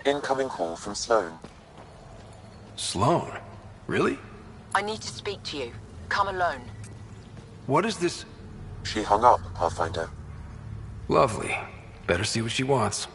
Incoming call from Sloan. Sloan? Really? I need to speak to you. Come alone. What is this? She hung up, Pathfinder. Lovely. Better see what she wants.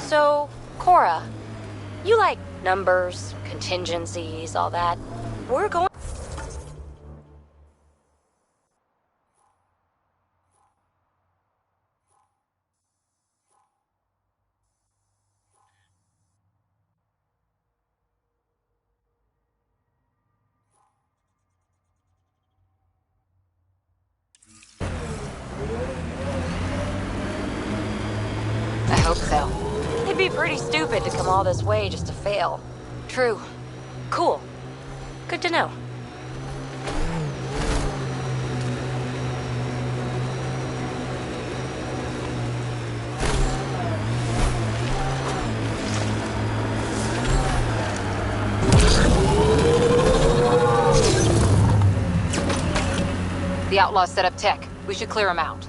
So, Cora, you like numbers, contingencies, all that. We're going... I hope so. It'd be pretty stupid to come all this way just to fail. True. Cool. Good to know. The outlaws set up tech. We should clear them out.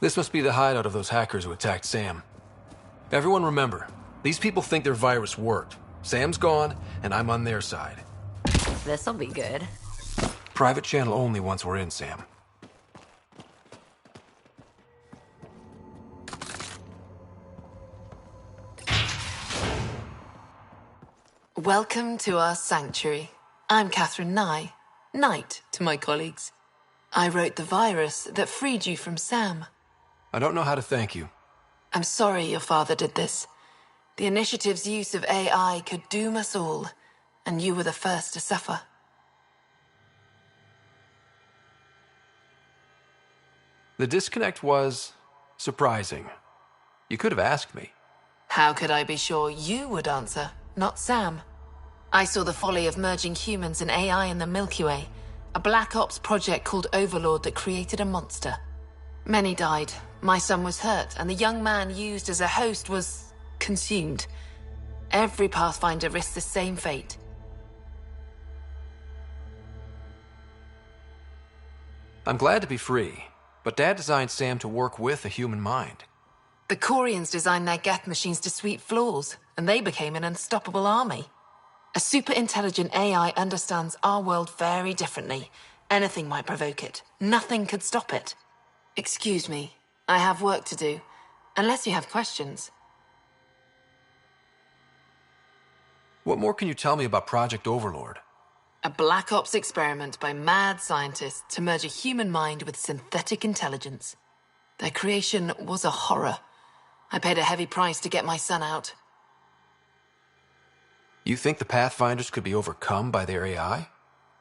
This must be the hideout of those hackers who attacked Sam. Everyone remember, these people think their virus worked. Sam's gone, and I'm on their side. This'll be good. Private channel only once we're in, Sam. Welcome to our sanctuary. I'm Catherine Nye, Knight to my colleagues. I wrote the virus that freed you from Sam. I don't know how to thank you. I'm sorry your father did this. The initiative's use of AI could doom us all, and you were the first to suffer. The disconnect was surprising. You could have asked me. How could I be sure you would answer, not Sam? I saw the folly of merging humans and AI in the Milky Way, a Black Ops project called Overlord that created a monster. Many died. My son was hurt, and the young man used as a host was consumed. Every Pathfinder risks the same fate. I'm glad to be free, but Dad designed Sam to work with a human mind. The Corians designed their Geth machines to sweep floors, and they became an unstoppable army. A super-intelligent AI understands our world very differently. Anything might provoke it. Nothing could stop it. Excuse me, I have work to do. Unless you have questions. What more can you tell me about Project Overlord? A Black Ops experiment by mad scientists to merge a human mind with synthetic intelligence. Their creation was a horror. I paid a heavy price to get my son out. You think the Pathfinders could be overcome by their AI?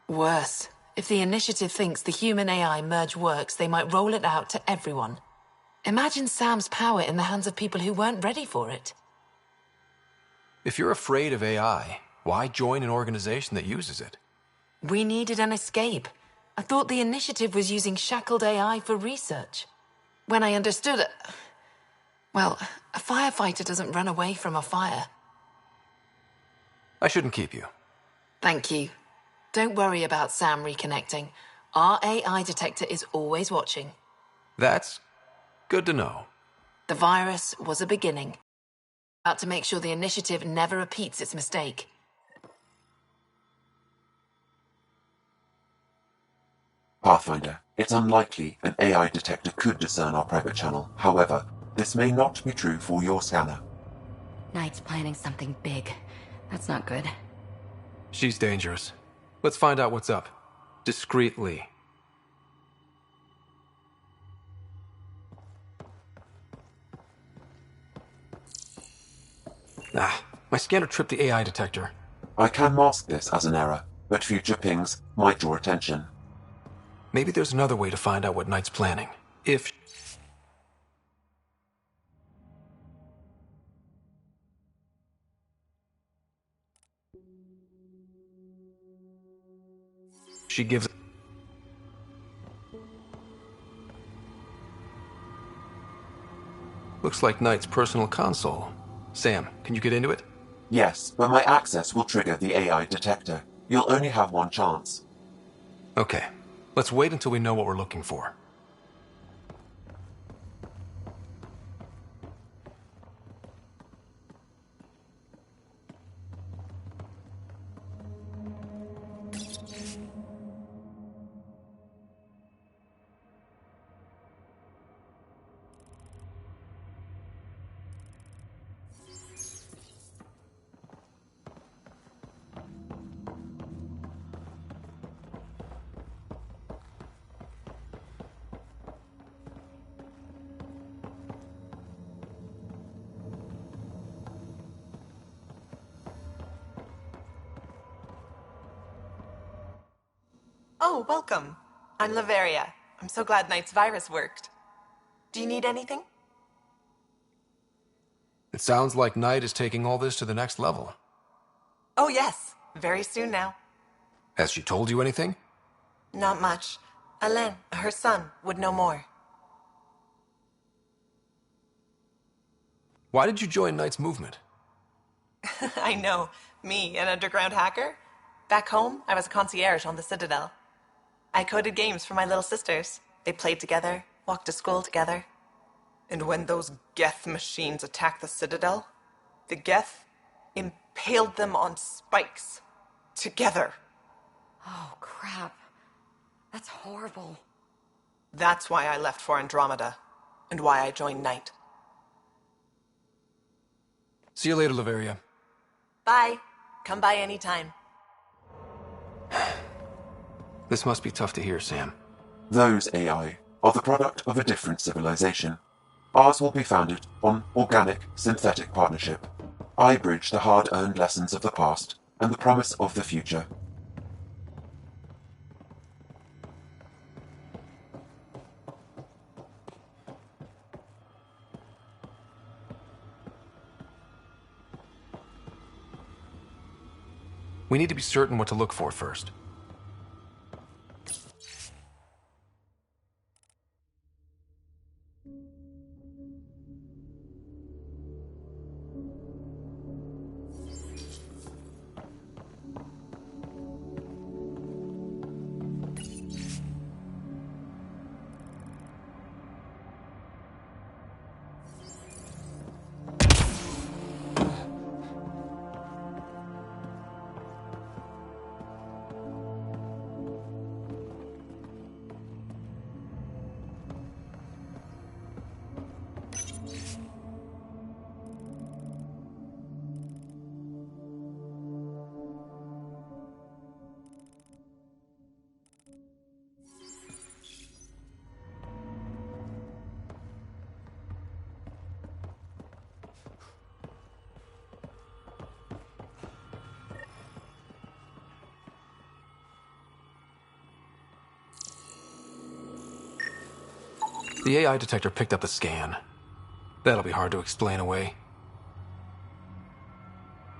Worse. If the Initiative thinks the human-AI merge works, they might roll it out to everyone. Imagine Sam's power in the hands of people who weren't ready for it. If you're afraid of AI, why join an organization that uses it? We needed an escape. I thought the Initiative was using shackled AI for research. When I understood it... Well, a firefighter doesn't run away from a fire. I shouldn't keep you. Thank you. Don't worry about Sam reconnecting. Our AI detector is always watching. That's good to know. The virus was a beginning. About to make sure the Initiative never repeats its mistake. Pathfinder, it's unlikely an AI detector could discern our private channel. However, this may not be true for your scanner. Knight's planning something big. That's not good. She's dangerous. Let's find out what's up. Discreetly. My scanner tripped the AI detector. I can mask this as an error, but future pings might draw attention. Maybe there's another way to find out what Knight's planning. If... she gives... Looks like Knight's personal console. Sam, can you get into it? Yes, but my access will trigger the AI detector. You'll only have one chance. Okay. Let's wait until we know what we're looking for. Oh, welcome. I'm Laveria. I'm so glad Knight's virus worked. Do you need anything? It sounds like Knight is taking all this to the next level. Oh, yes. Very soon now. Has she told you anything? Not much. Alain, her son, would know more. Why did you join Knight's movement? I know. Me, an underground hacker? Back home, I was a concierge on the Citadel. I coded games for my little sisters. They played together, walked to school together. And when those Geth machines attacked the Citadel, the Geth impaled them on spikes. Together. Oh, crap. That's horrible. That's why I left for Andromeda. And why I joined Knight. See you later, Laveria. Bye. Come by anytime. This must be tough to hear, Sam. Those AI are the product of a different civilization. Ours will be founded on organic-synthetic partnership. I bridge the hard-earned lessons of the past and the promise of the future. We need to be certain what to look for first. The AI detector picked up the scan. That'll be hard to explain away.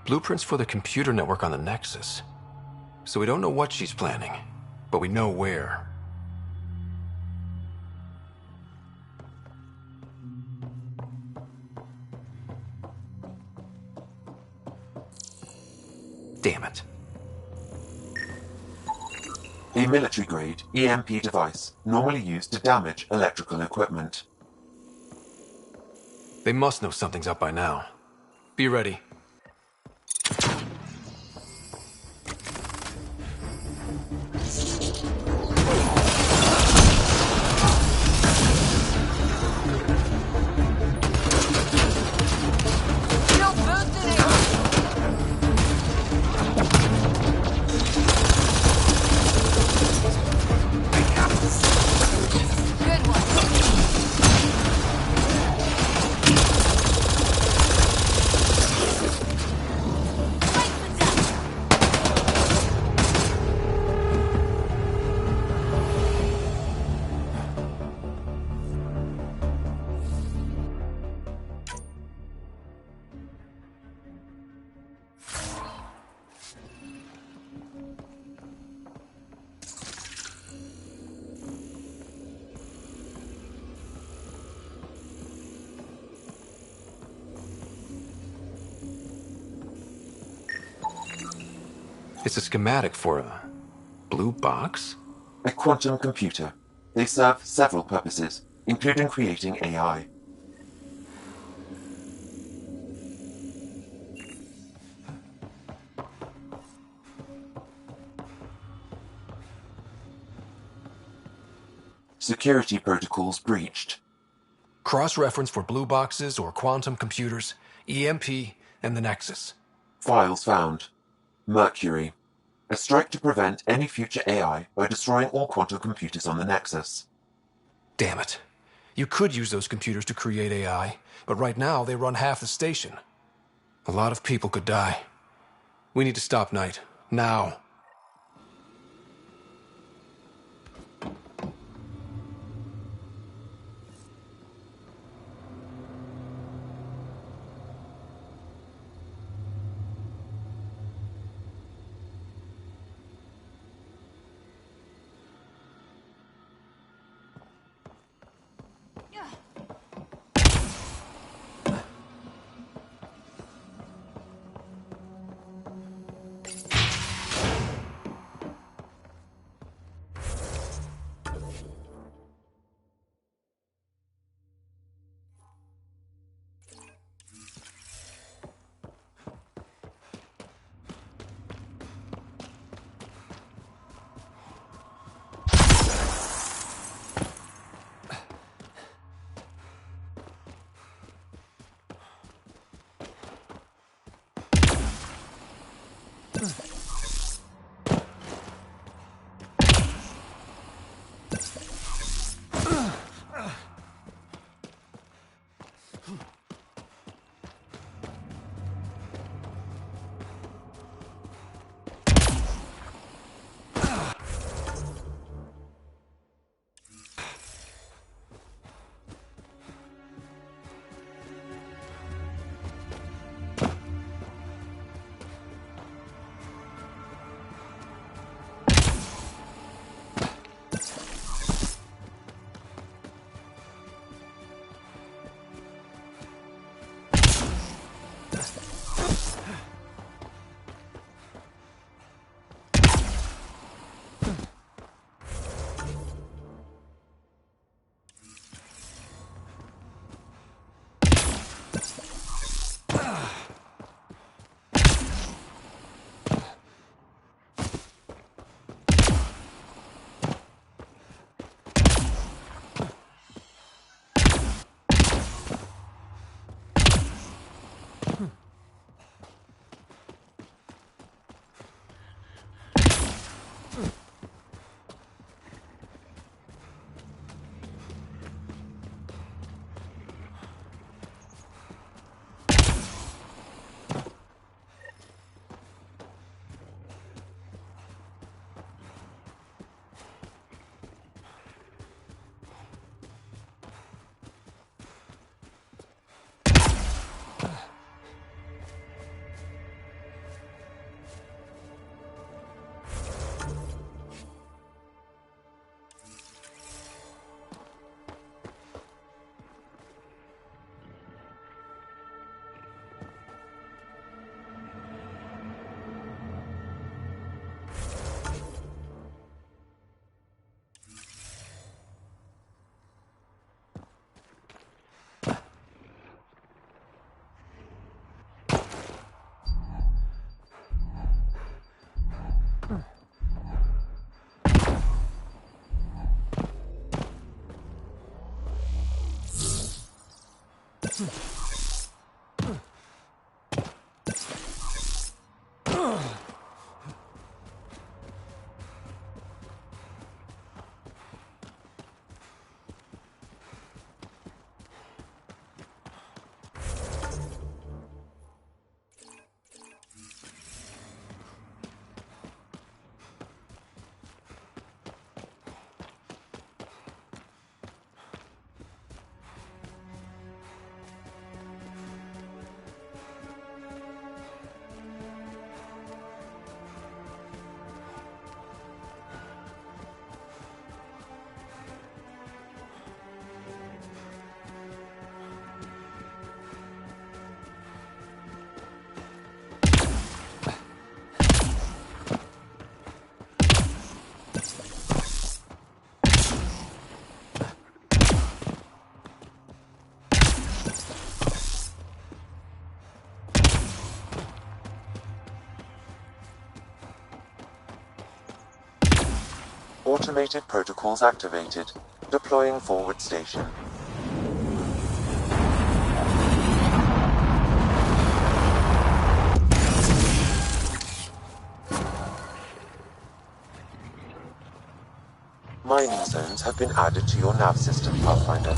Blueprints for the computer network on the Nexus. So we don't know what she's planning, but we know where. Damn it. A military-grade EMP device normally used to damage electrical equipment. They must know something's up by now. Be ready. It's a schematic for a blue box? A quantum computer. They serve several purposes, including creating AI. Security protocols breached. Cross-reference for blue boxes or quantum computers, EMP, and the Nexus. Files found. Mercury. A strike to prevent any future AI by destroying all quantum computers on the Nexus. Damn it. You could use those computers to create AI, but right now they run half the station. A lot of people could die. We need to stop Knight. Now. Automated protocols activated. Deploying forward station. Mining zones have been added to your nav system, Pathfinder.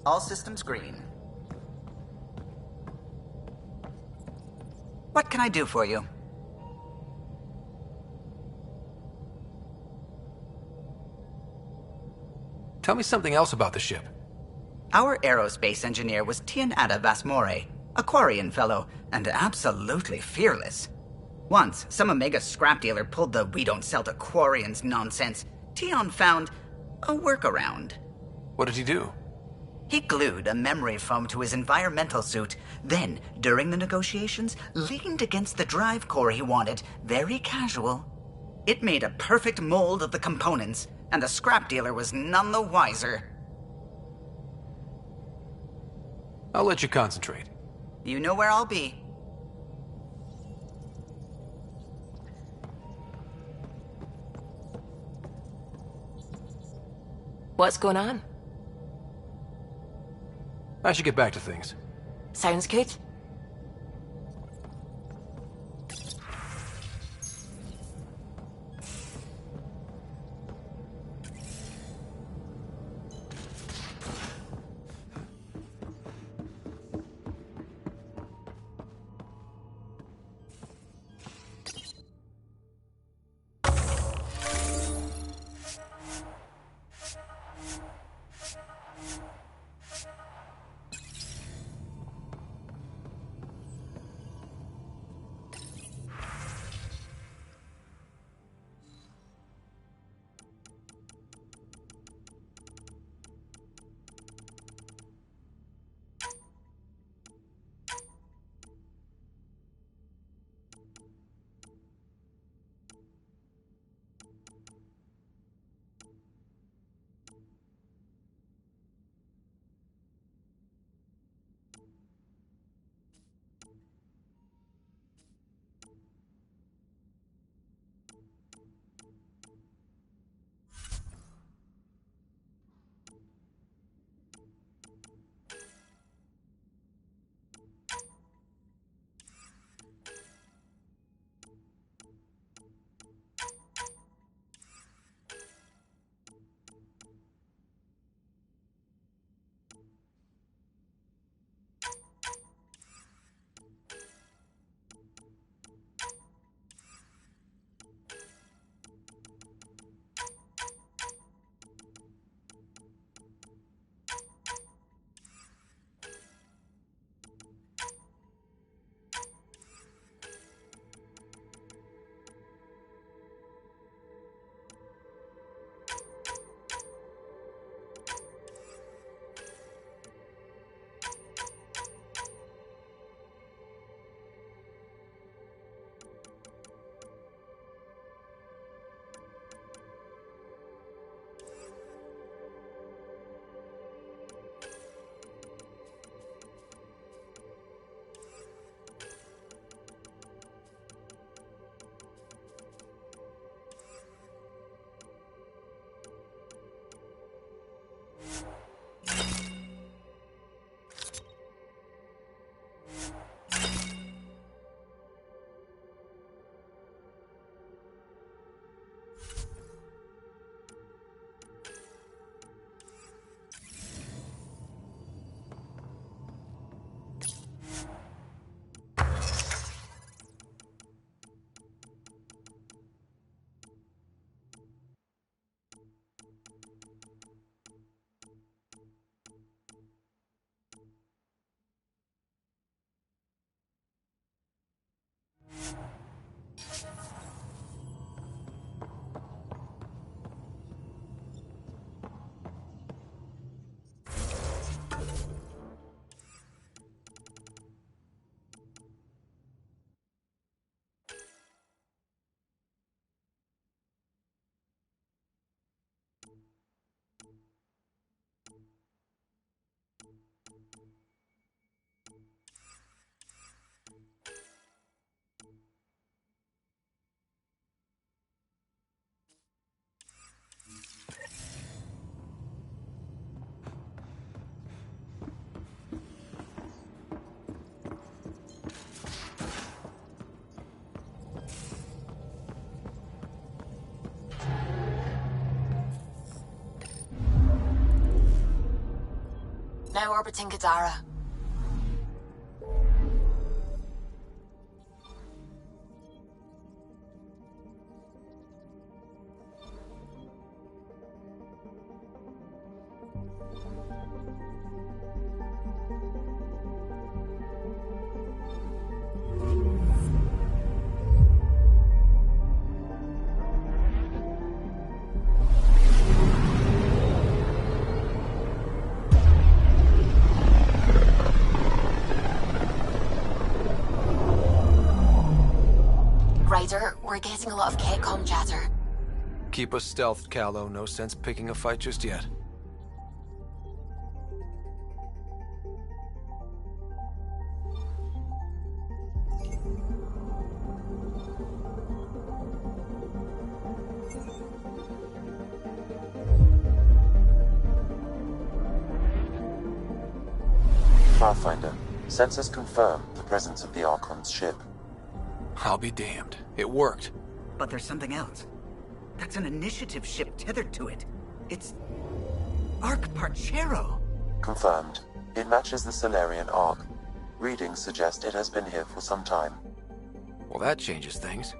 All systems green. What can I do for you? Tell me something else about the ship. Our aerospace engineer was Tianada Vasmore, a Quarian fellow, and absolutely fearless. Once, some Omega scrap dealer pulled the "we don't sell to Quarians" nonsense. Tion found a workaround. What did he do? He glued a memory foam to his environmental suit, then, during the negotiations, leaned against the drive core he wanted, very casual. It made a perfect mold of the components, and the scrap dealer was none the wiser. I'll let you concentrate. You know where I'll be. What's going on? I should get back to things. Sounds good. Now orbiting Gadara. We're getting a lot of Catcom chatter. Keep us stealthed, Callow. No sense picking a fight just yet. Pathfinder, sensors confirm the presence of the Archon's ship. I'll be damned. It worked. But there's something else. That's an initiative ship tethered to it. It's... Arc Parchero. Confirmed. It matches the Solarian Ark. Readings suggest it has been here for some time. Well, that changes things.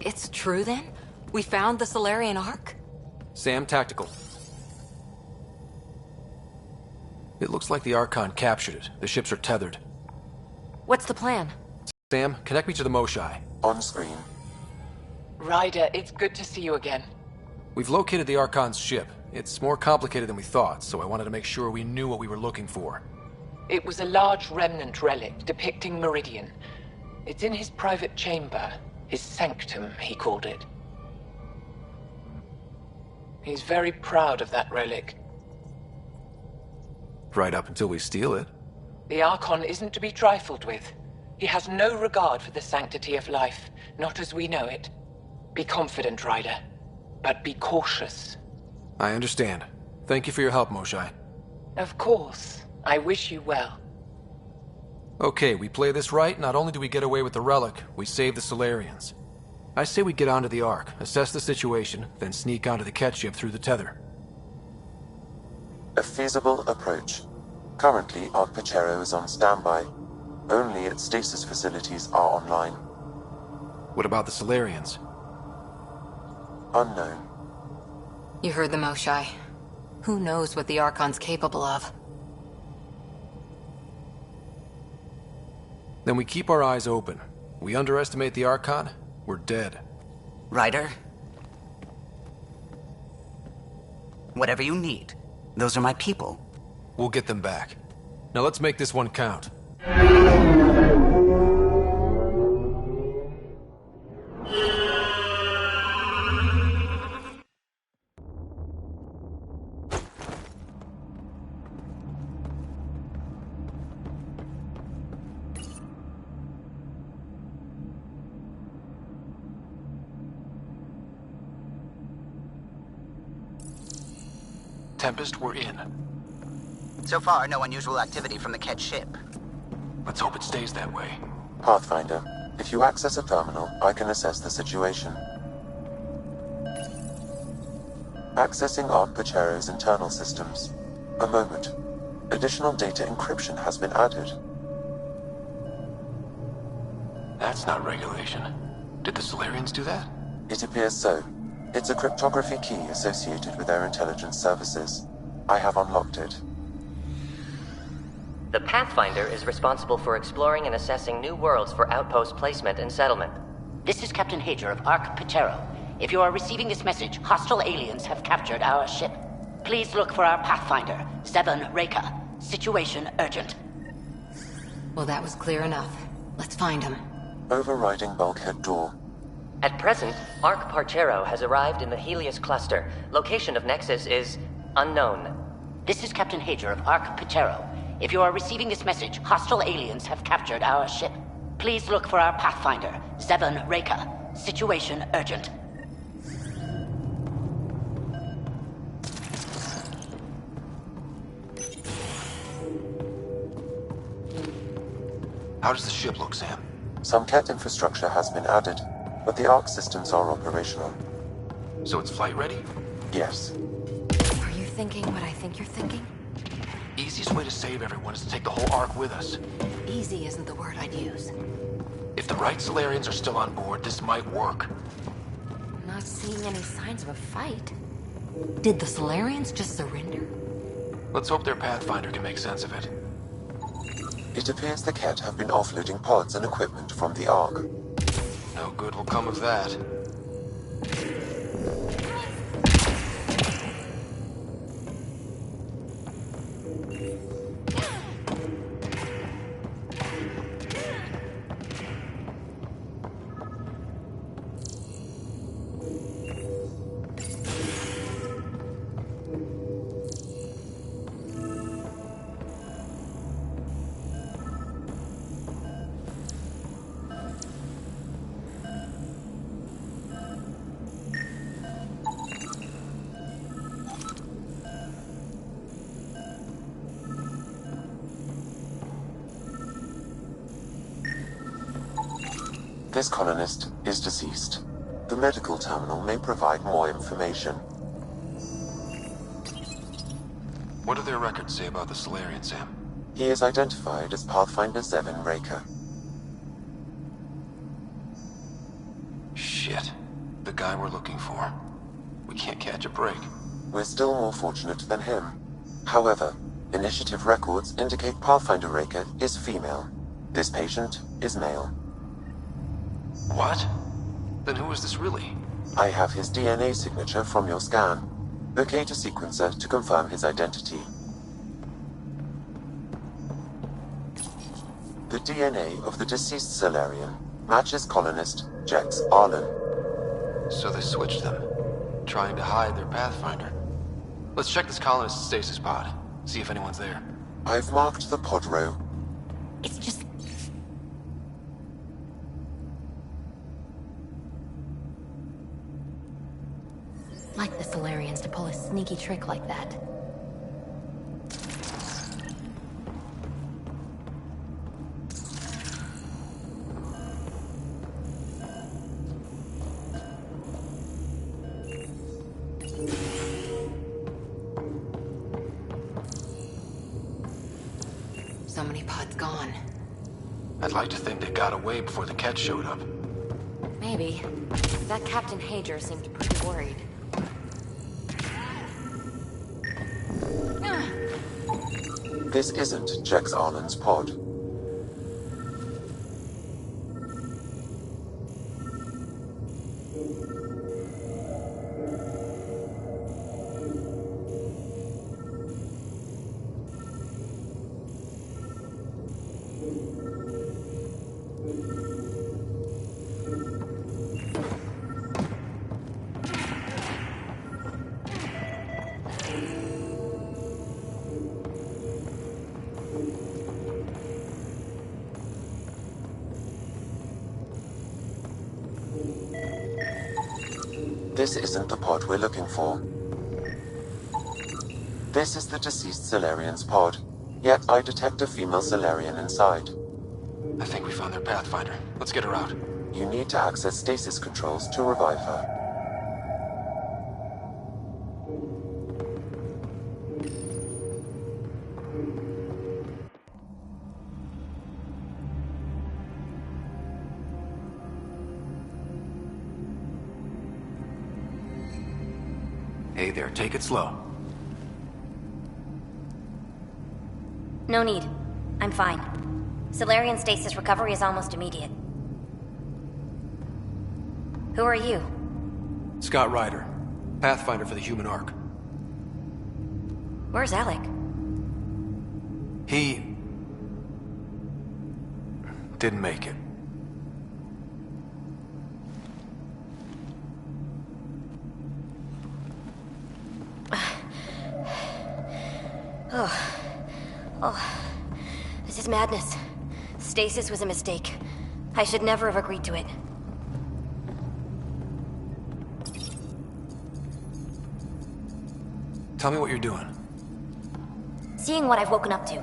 It's true then? We found the Solarian Ark? Sam, tactical. It looks like the Archon captured it. The ships are tethered. What's the plan? Sam, connect me to the Moshai. On screen. Ryder, it's good to see you again. We've located the Archon's ship. It's more complicated than we thought, so I wanted to make sure we knew what we were looking for. It was a large remnant relic depicting Meridian. It's in his private chamber. His sanctum, he called it. He's very proud of that relic. Right up until we steal it. The Archon isn't to be trifled with. He has no regard for the sanctity of life, not as we know it. Be confident, Ryder, but be cautious. I understand. Thank you for your help, Moshai. Of course. I wish you well. Okay, we play this right, not only do we get away with the relic, we save the Solarians. I say we get onto the Ark, assess the situation, then sneak onto the Ket ship through the tether. A feasible approach. Currently, Ark Pachero is on standby. Only its stasis facilities are online. What about the Solarians? Unknown. You heard the Moshai. Who knows what the Archon's capable of? Then we keep our eyes open. We underestimate the Archon, we're dead. Ryder? Whatever you need. Those are my people. We'll get them back. Now let's make this one count. Tempest, we're in. So far, no unusual activity from the Ket ship. Let's hope it stays that way. Pathfinder, if you access a terminal, I can assess the situation. Accessing Ark Pachero's internal systems. A moment. Additional data encryption has been added. That's not regulation. Did the Solarians do that? It appears so. It's a cryptography key associated with their intelligence services. I have unlocked it. The Pathfinder is responsible for exploring and assessing new worlds for outpost placement and settlement. This is Captain Hager of Ark Pachero. If you are receiving this message, hostile aliens have captured our ship. Please look for our Pathfinder, 7 Reka. Situation urgent. Well, that was clear enough. Let's find him. Overriding bulkhead door. At present, Ark Parchero has arrived in the Helios cluster. Location of Nexus is unknown. This is Captain Hager of Ark Pachero. If you are receiving this message, hostile aliens have captured our ship. Please look for our Pathfinder, Zevon Reka. Situation urgent. How does the ship look, Sam? Some cat infrastructure has been added, but the ARC systems are operational. So it's flight ready? Yes. Are you thinking what I think you're thinking? Easiest way to save everyone is to take the whole Ark with us. Easy isn't the word I'd use. If the right Solarians are still on board, this might work. I'm not seeing any signs of a fight. Did the Solarians just surrender? Let's hope their Pathfinder can make sense of it. It appears the cat have been offloading pods and equipment from the ARC. No good will come of that. This colonist is deceased. The medical terminal may provide more information. What do their records say about the Solarian, Sam? He is identified as Pathfinder Zevon Reka. Shit. The guy we're looking for. We can't catch a break. We're still more fortunate than him. However, initiative records indicate Pathfinder Reka is female. This patient is male. What? Then who is this really? I have his DNA signature from your scan. Locate a sequencer to confirm his identity. The DNA of the deceased Solarian matches colonist Jex Arlen. So they switched them, trying to hide their Pathfinder. Let's check this colonist's stasis pod, see if anyone's there. I've marked the pod row. It's just... like the Solarians to pull a sneaky trick like that. So many pods gone. I'd like to think they got away before the cat showed up. Maybe. That Captain Hager seemed pretty worried. This isn't Jex Arlen's pod. This isn't the pod we're looking for. This is the deceased Solarian's pod, yet I detect a female Solarian inside. I think we found their Pathfinder. Let's get her out. You need to access stasis controls to revive her. Hey there, take it slow. No need. I'm fine. Solarian stasis recovery is almost immediate. Who are you? Scott Ryder, Pathfinder for the human Ark. Where's Alec? He... didn't make it. Oh, this is madness. Stasis was a mistake. I should never have agreed to it. Tell me what you're doing. Seeing what I've woken up to.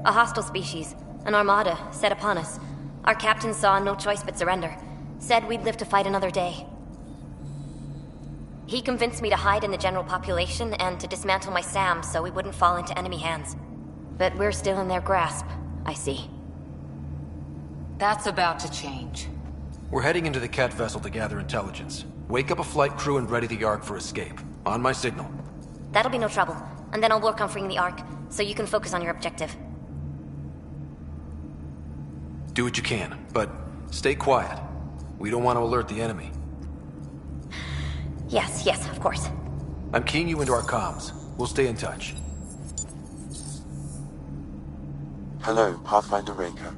A hostile species, an armada, set upon us. Our captain saw no choice but surrender. Said we'd live to fight another day. He convinced me to hide in the general population and to dismantle my SAM so we wouldn't fall into enemy hands. But we're still in their grasp, I see. That's about to change. We're heading into the Cat vessel to gather intelligence. Wake up a flight crew and ready the Ark for escape. On my signal. That'll be no trouble. And then I'll work on freeing the Ark, so you can focus on your objective. Do what you can, but stay quiet. We don't want to alert the enemy. Yes, of course. I'm keying you into our comms. We'll stay in touch. Hello, Pathfinder Raker.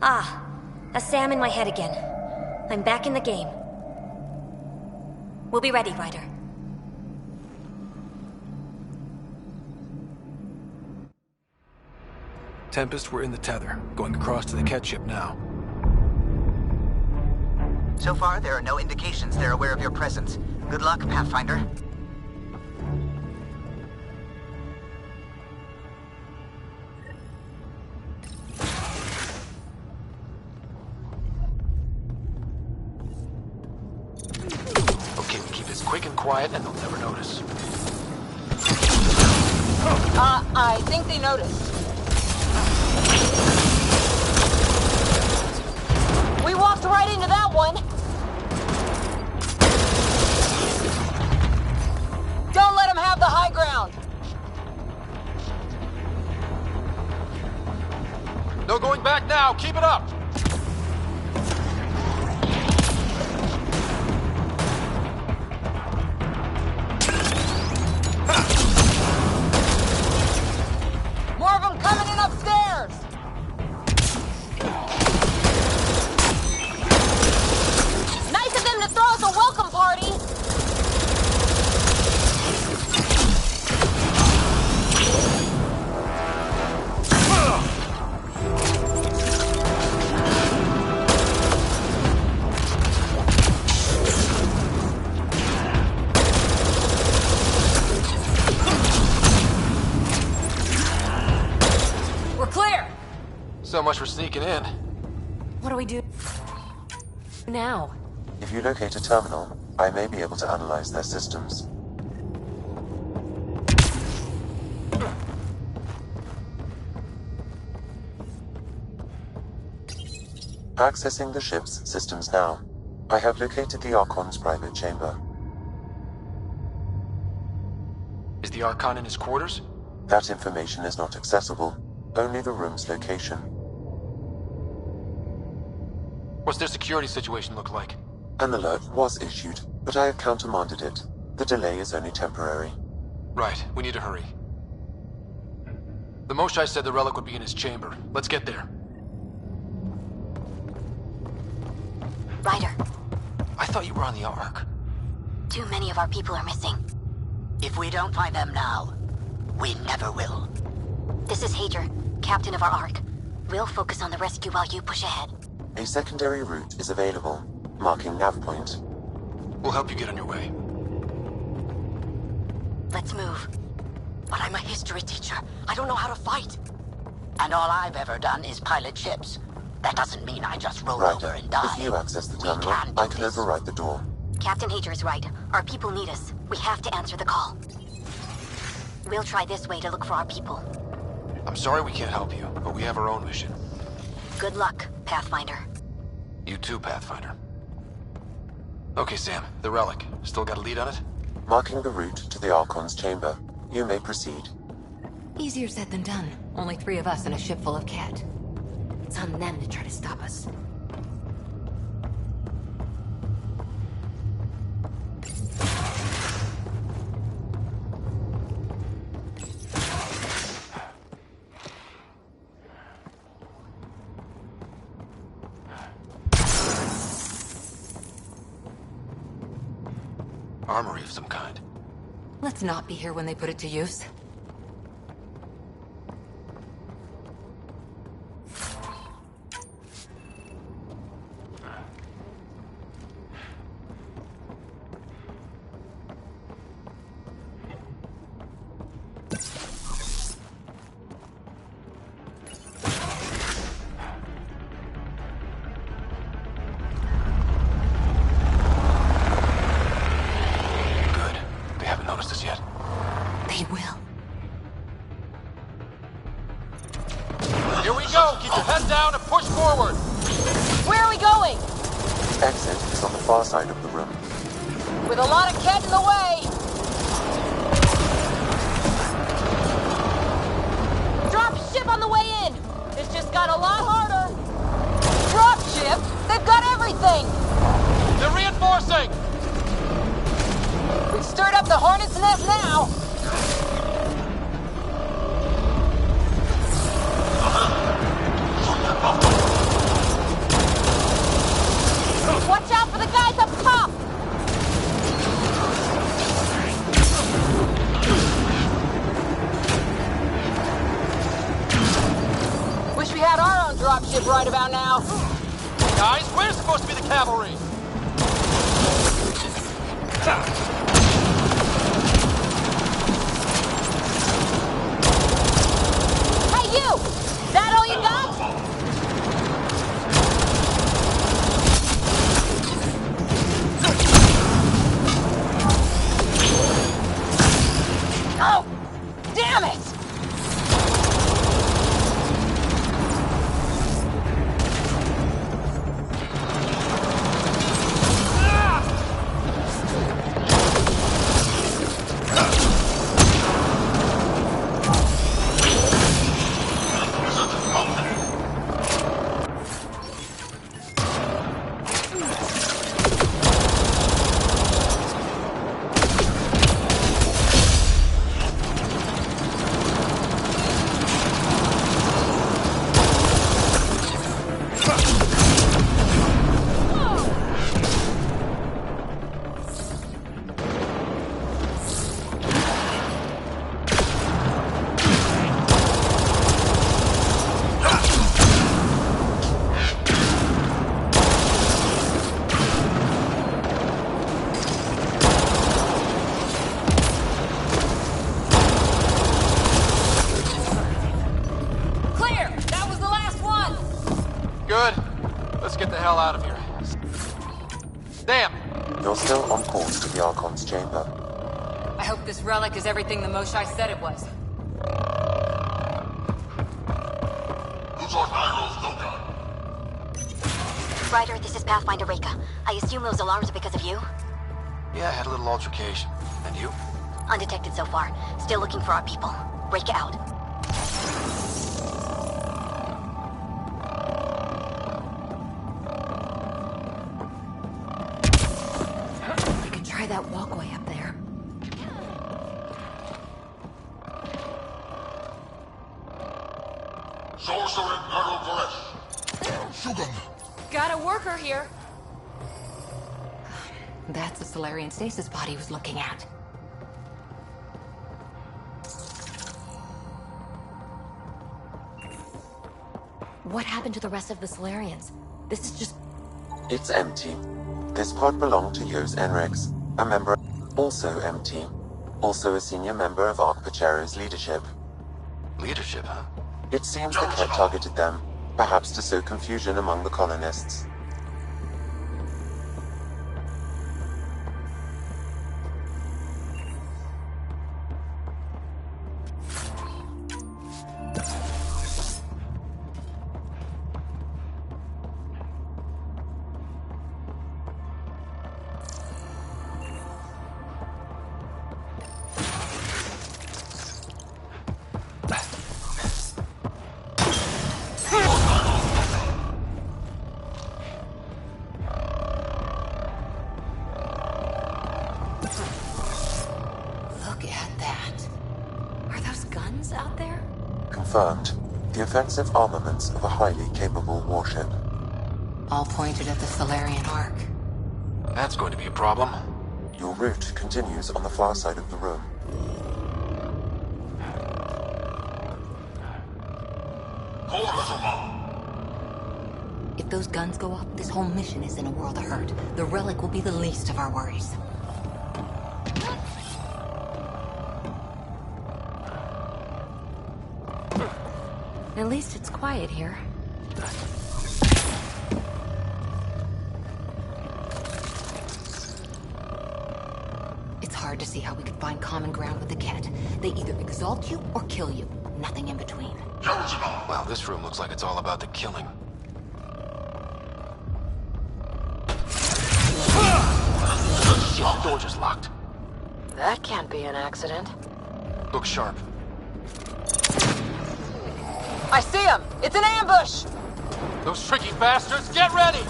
Ah, a SAM in my head again. I'm back in the game. We'll be ready, Ryder. Tempest, we're in the tether. Going across to the Cat ship now. So far, there are no indications they're aware of your presence. Good luck, Pathfinder. Okay, we keep this quick and quiet and they'll never notice. I think they noticed. We walked right into that one. Don't let them have the high ground. No going back now. Keep it up. More of them coming in upstairs. Nice of them to throw us a welcome party. We're clear. So much for sneaking in. What do we do now? If you locate a terminal, I may be able to analyze their systems. Accessing the ship's systems now. I have located the Archon's private chamber. Is the Archon in his quarters? That information is not accessible, only the room's location. What's their security situation look like? An alert was issued, but I have countermanded it. The delay is only temporary. Right, we need to hurry. The Moshai said the relic would be in his chamber. Let's get there. Ryder, I thought you were on the Ark. too many of our people are missing. If we don't find them now, we never will. This is Hager, captain of our Ark. We'll focus on the rescue while you push ahead. A secondary route is available, marking nav point. We'll help you get on your way. Let's move. But I'm a history teacher. I don't know how to fight. And all I've ever done is pilot ships. That doesn't mean I just roll over and die. If you access the We terminal, can do I can this. override the door. Captain Hager is right. Our people need us. We have to answer the call. We'll try this way to look for our people. I'm sorry we can't help you, but we have our own mission. Good luck, Pathfinder. You too, Pathfinder. Okay, Sam, the relic. Still got a lead on it? Marking the route to the Archon's chamber. You may proceed. Easier said than done. Only 3 of us in a ship full of cat. It's on them to try to stop us. Armory of some kind. Let's not be here when they put it to use. Keep your head down and push forward! Where are we going? Exit is on the far side of the room. With a lot of cat in the way! Drop ship on the way in! This just got a lot harder! Drop ship? They've got everything! They're reinforcing! We've stirred up the hornet's nest now! Watch out for the guys up top! Wish we had our own dropship right about now. Guys, we're supposed to be the cavalry! Hey, you! That all you got? Oh! Damn it! Clear! That was the last one! Good. Let's get the hell out of here. Damn! You're still on course to the Archon's chamber. I hope this relic is everything the Moshai said it was. Ryder, this is Pathfinder Reka. I assume those alarms are because of you? Yeah, I had a little altercation. And you? Undetected so far. Still looking for our people. Reka out. We can try that walkway up there. Got a worker here. That's the Solarian stasis pod he was looking at. What happened to the rest of the Solarians? This is just... It's empty. This pod belonged to Yos Enrex, a member, also empty. Also a senior member of Ark Pachero's leadership. Leadership, huh? It seems the Ket targeted them, perhaps to sow confusion among the colonists. Confirmed. The offensive armaments of a highly capable warship. All pointed at the Solarian Ark. That's going to be a problem. Your route continues on the far side of the room. If those guns go off, this whole mission is in a world of hurt. The relic will be the least of our worries. At least it's quiet here. It's hard to see how we could find common ground with the Ket. They either exalt you or kill you. Nothing in between. Wow, this room looks like it's all about the killing. Shit, the door just locked. That can't be an accident. Look sharp. I see him! It's an ambush! Those tricky bastards, get ready!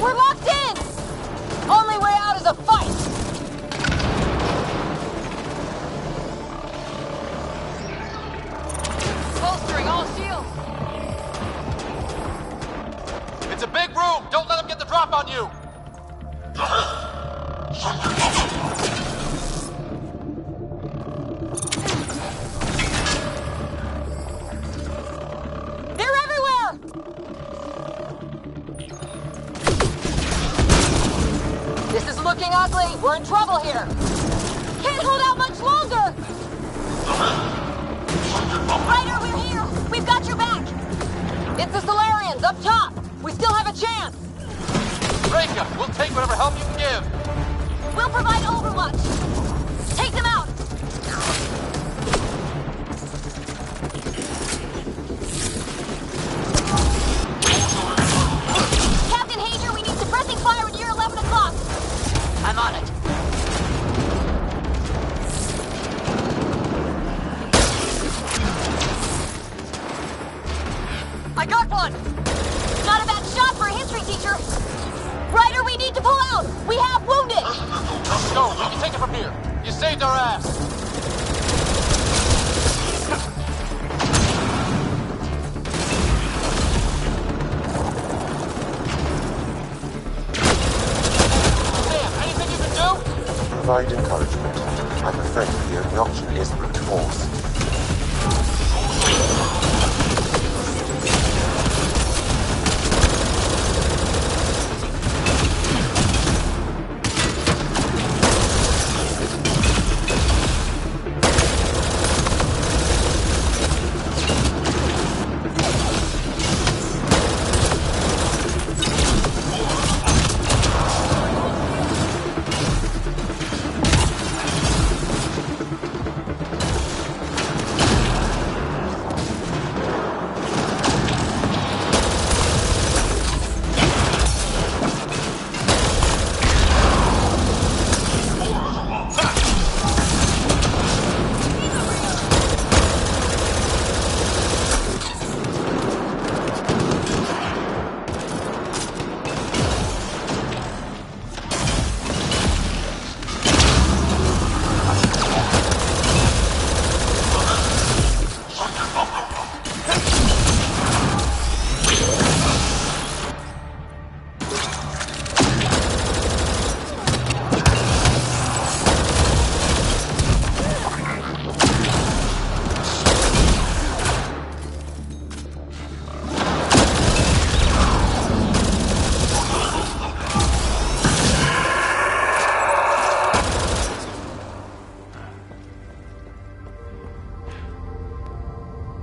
We're locked in! Only way out is a fight! Bolstering all shields! It's a big room! Don't let them get the drop on you! They're everywhere! This is looking ugly. We're in trouble here. Can't hold out much longer! Ryder, we're here! We've got your back! It's the Solarians, up top! We still have a chance! Reka, we'll take whatever help you can give! We'll provide overwatch! Take them out! Captain Hager, we need suppressing fire near 11 o'clock! I'm on it. I got one! Not a bad shot for a history teacher! Ryder, we need to pull out! We have wounded! Go, you can take it from here. You saved our ass. Sam, anything you can do? Provide encouragement. I'm afraid the only option is brute force.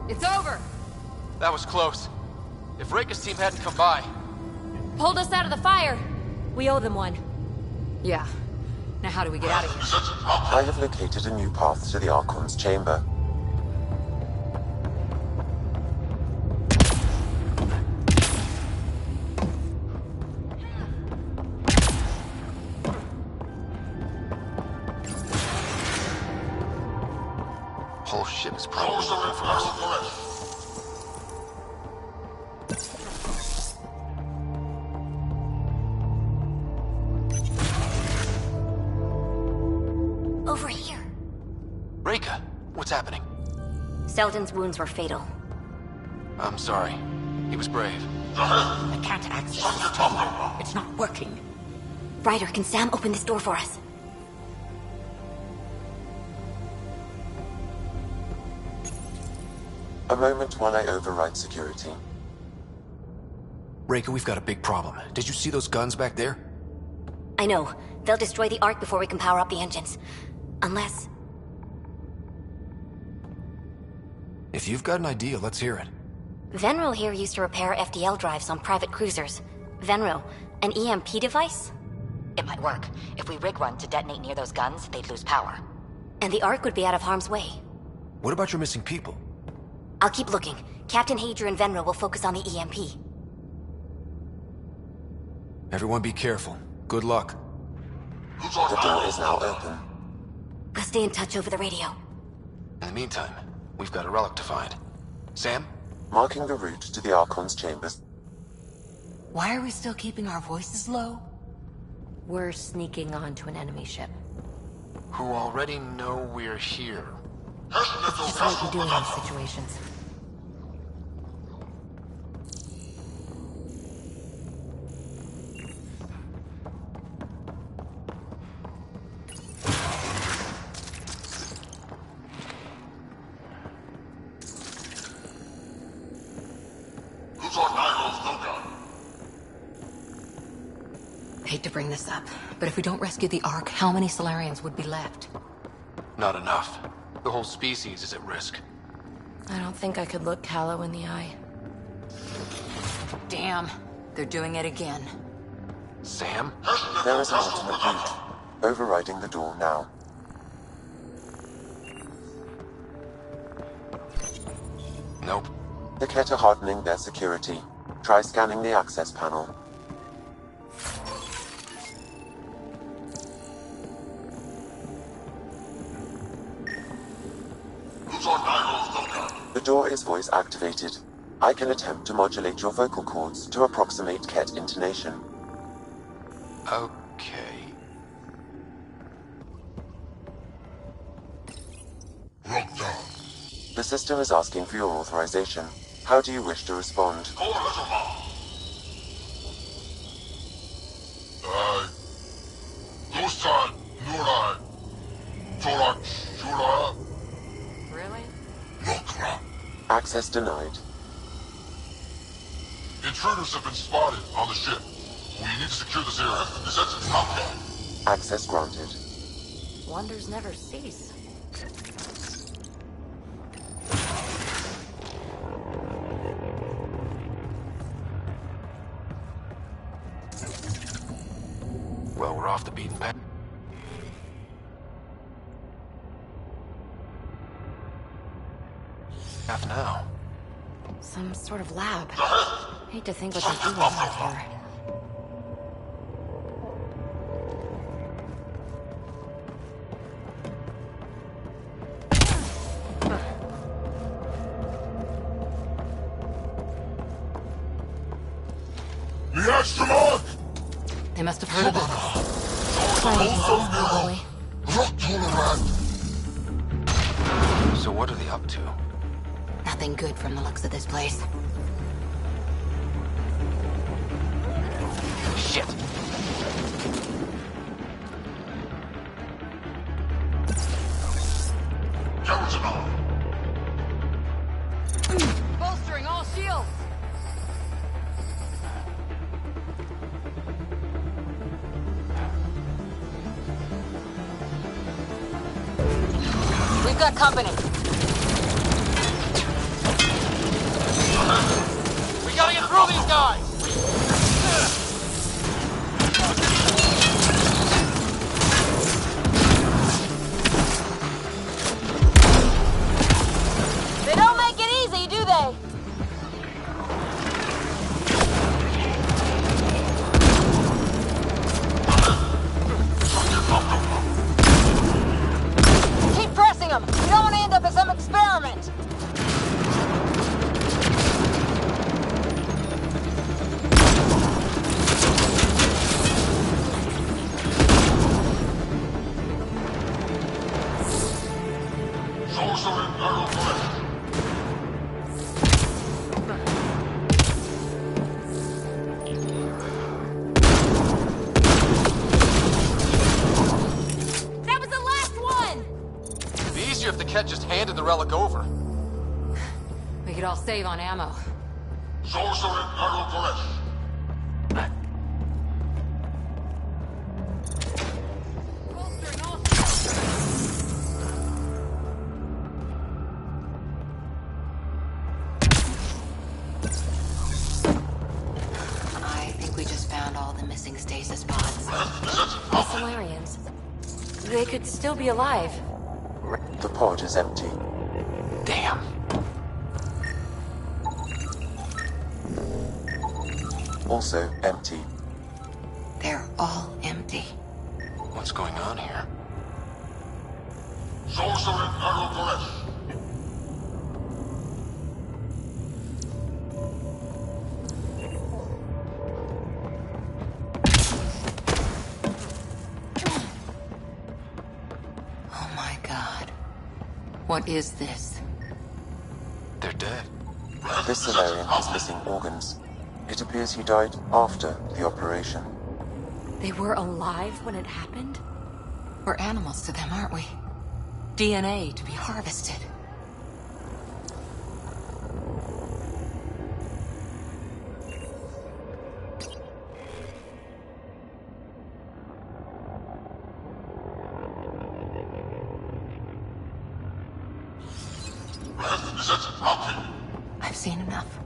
It's over! That was close. If Reka's team hadn't come by... Pulled us out of the fire. We owe them one. Yeah. Now how do we get out of here? I have located a new path to the Archon's chamber. Whole ship is probably looking for us. Over here. Reka, what's happening? Selden's wounds were fatal. I'm sorry. He was brave. I can't access the chamber. It's not working. Ryder, can Sam open this door for us? A moment while I override security. Reka, we've got a big problem. Did you see those guns back there? I know. They'll destroy the Ark before we can power up the engines. Unless... If you've got an idea, let's hear it. Venril here used to repair FDL drives on private cruisers. Venro, an EMP device? It might work. If we rig one to detonate near those guns, they'd lose power. And the Ark would be out of harm's way. What about your missing people? I'll keep looking. Captain Hager and Venro will focus on the EMP. Everyone be careful. Good luck. The door is now open. We'll stay in touch over the radio. In the meantime, we've got a relic to find. Sam? Marking the route to the Archon's chambers. Why are we still keeping our voices low? We're sneaking onto an enemy ship. Who already know we're here. It's just what you do in those situations. Hate to bring this up, but if we don't rescue the Ark, how many Solarians would be left? Not enough. The whole species is at risk. I don't think I could look Callow in the eye. Damn, they're doing it again. Sam? There is an alternate route. Overriding the door now. Nope. The Kett are hardening their security. Try scanning the access panel. The door is voice activated. I can attempt to modulate your vocal cords to approximate Kett intonation. Okay. The system is asking for your authorization. How do you wish to respond? Really? Access denied. Intruders have been spotted on the ship. We need to secure this area. Sensors top down. Access granted. Wonders never cease. Well, we're off the beaten path. Now. Some sort of lab. Hate to think what they're doing out here. The astronaut! They must have heard of us. Probably. So what are they up to? Nothing good from the looks of this place. Shit! Bolstering all shields! We've got company. We gotta get through these guys! They don't make it easy, do they? Keep pressing them. We don't want to end up as some experiment. That was the last one! It'd be easier if the Kett just handed the relic over. We could all save on ammo. I think we just all the missing stasis pods. The Solarians. They could still be alive. The pod is empty. Damn. Also empty. They're all empty. What's going on here? Sorcerer Aerokoresh. Oh my god. What is this? They're dead. This Solarian is missing organs. It appears he died after the operation. They were alive when it happened? We're animals to them, aren't we? DNA to be harvested. I've seen enough.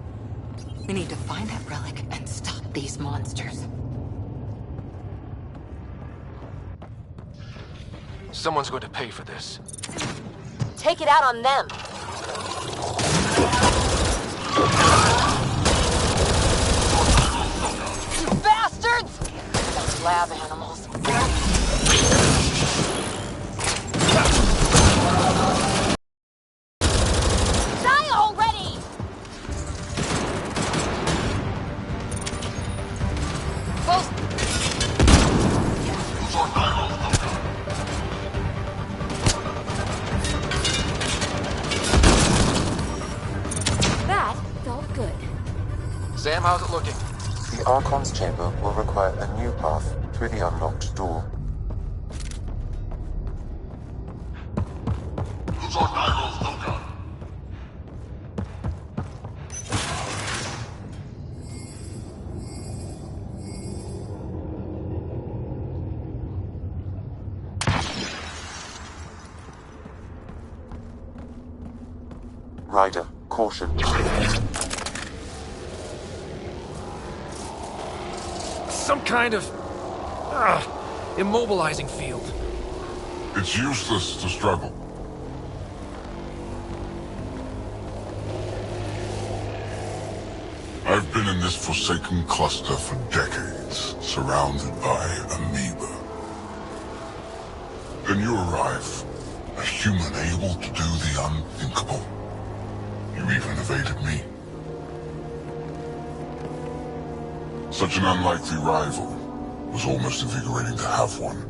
We need to find that relic and stop these monsters. Someone's going to pay for this. Take it out on them. You bastards! Those lab animals. Die already! Close. That felt good. Sam, how's it looking? The Archon's chamber will require a new path through the unlocked door. Ryder, caution. Some kind of... immobilizing field. It's useless to struggle. I've been in this forsaken cluster for decades, surrounded by amoeba. Then you arrive, a human able to do the unthinkable. You even evaded me. Such an unlikely rival. Was almost invigorating to have one.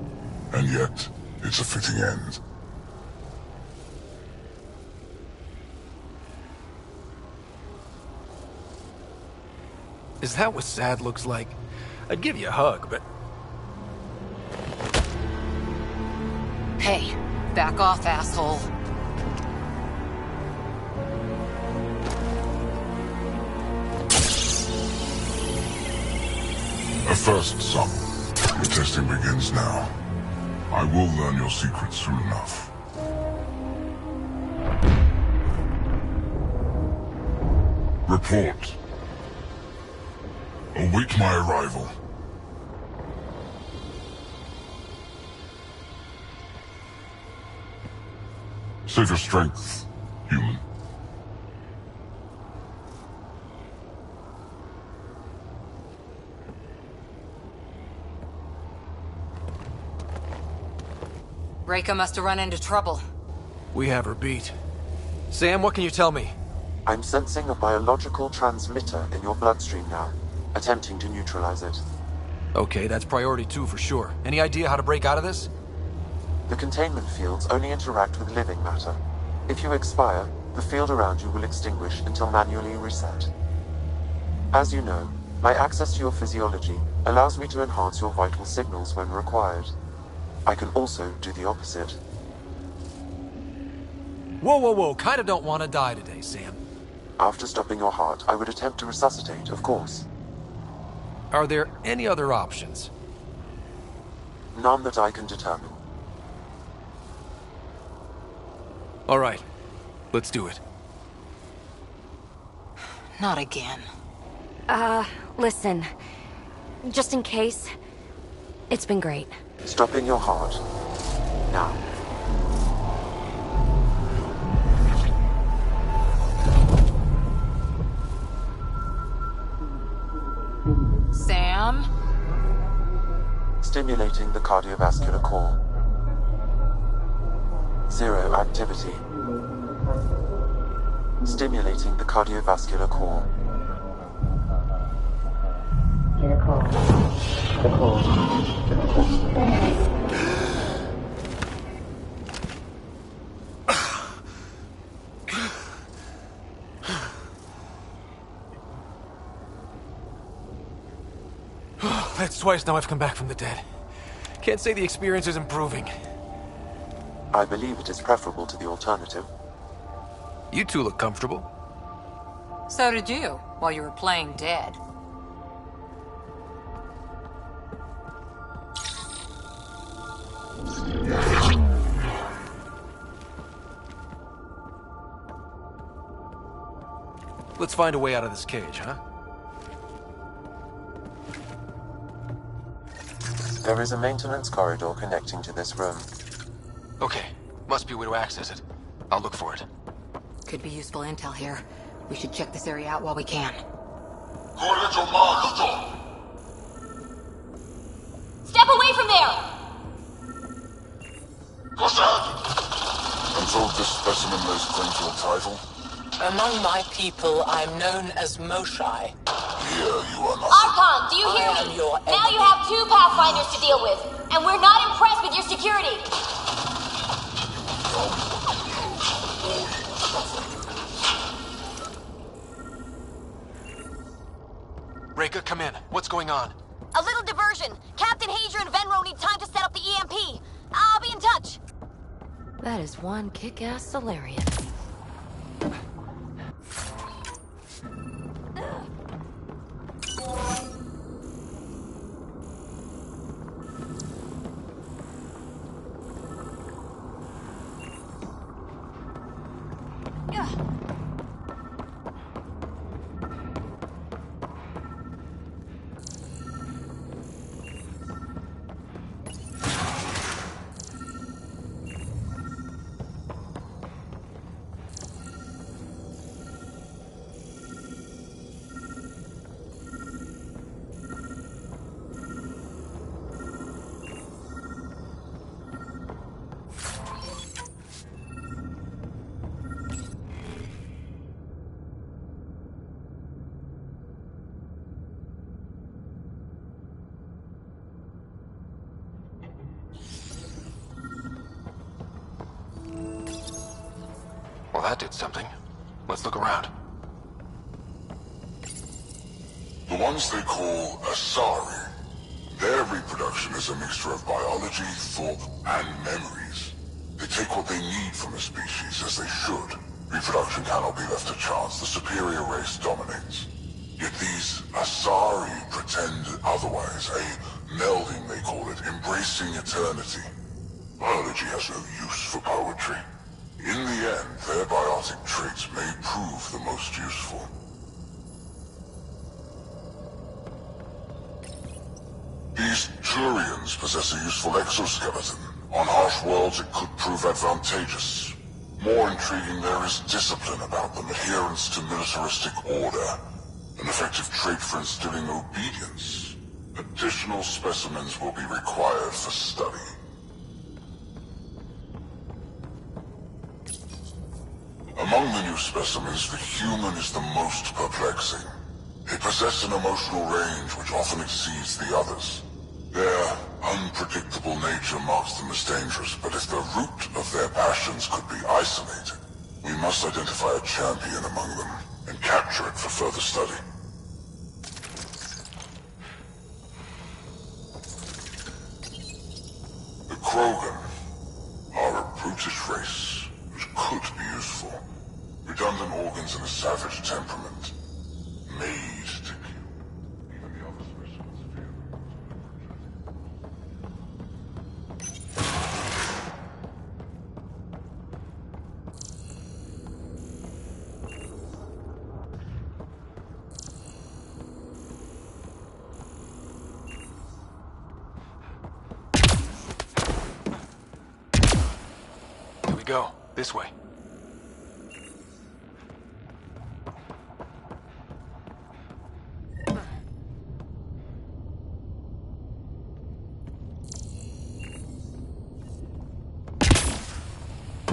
And yet, it's a fitting end. Is that what sad looks like? I'd give you a hug, but... Hey, back off, asshole. A first, son. Your testing begins now. I will learn your secrets soon enough. Report. Await my arrival. Save your strength, human. Reka must have run into trouble. We have her beat. Sam, what can you tell me? I'm sensing a biological transmitter in your bloodstream now, attempting to neutralize it. Okay, that's priority 2 for sure. Any idea how to break out of this? The containment fields only interact with living matter. If you expire, the field around you will extinguish until manually reset. As you know, my access to your physiology allows me to enhance your vital signals when required. I can also do the opposite. Whoa, whoa, whoa. Kinda don't want to die today, Sam. After stopping your heart, I would attempt to resuscitate, of course. Are there any other options? None that I can determine. All right. Let's do it. Not again. Listen. just in case. It's been great. Stopping your heart. Now. Sam? Stimulating the cardiovascular core. Zero activity. Stimulating the cardiovascular core. That's twice now I've come back from the dead. Can't say the experience is improving. I believe it is preferable to the alternative. You two look comfortable. So did you, while you were playing dead. Let's find a way out of this cage, huh? There is a maintenance corridor connecting to this room. Okay, must be a way to access it. I'll look for it. Could be useful intel here. We should check this area out while we can. Step away from there! What's that? I'm told this specimen lays claim to a title. Among my people, I'm known as Moshai. Here you are not. Archon, do you hear I am me? your Now you enemy. have 2 Pathfinders to deal with, and we're not impressed with your security. Reka, come in. What's going on? A little diversion. Captain Hager and Venro need time to set up the EMP. I'll be in touch. That is one kick-ass Solarian. Well, that did something. Let's look around. The ones they call Asari. Their reproduction is a mixture of biology, thought, and memories. They take what they need from a species, as they should. Reproduction cannot be left to chance. The superior race dominates. Yet these Asari pretend otherwise. A melding, they call it, embracing eternity. Biology has no use for poetry. In the end, their biotic traits may prove the most useful. These Turians possess a useful exoskeleton. On harsh worlds, it could prove advantageous. More intriguing, there is discipline about them, adherence to militaristic order. An effective trait for instilling obedience. Additional specimens will be required for study. Among the new specimens, the human is the most perplexing. They possess an emotional range which often exceeds the others. Their unpredictable nature marks them as dangerous, but if the root of their passions could be isolated, we must identify a champion among them and capture it for further study. The Krogan are a brutish race which could be useful. Redundant organs and a savage temperament. Made to kill. Even the other specimens fear them. we go. This way.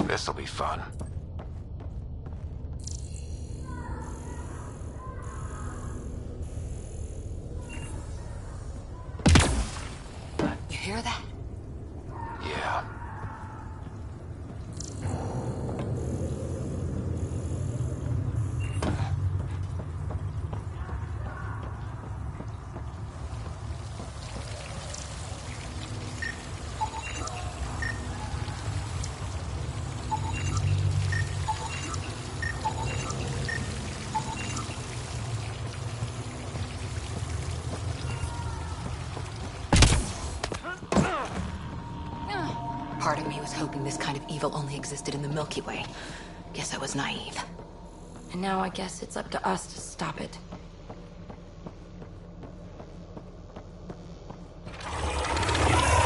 This'll be fun. You hear that? Yeah. Part of me was hoping this kind of evil only existed in the Milky Way. Guess I was naive. And now I guess it's up to us to stop it.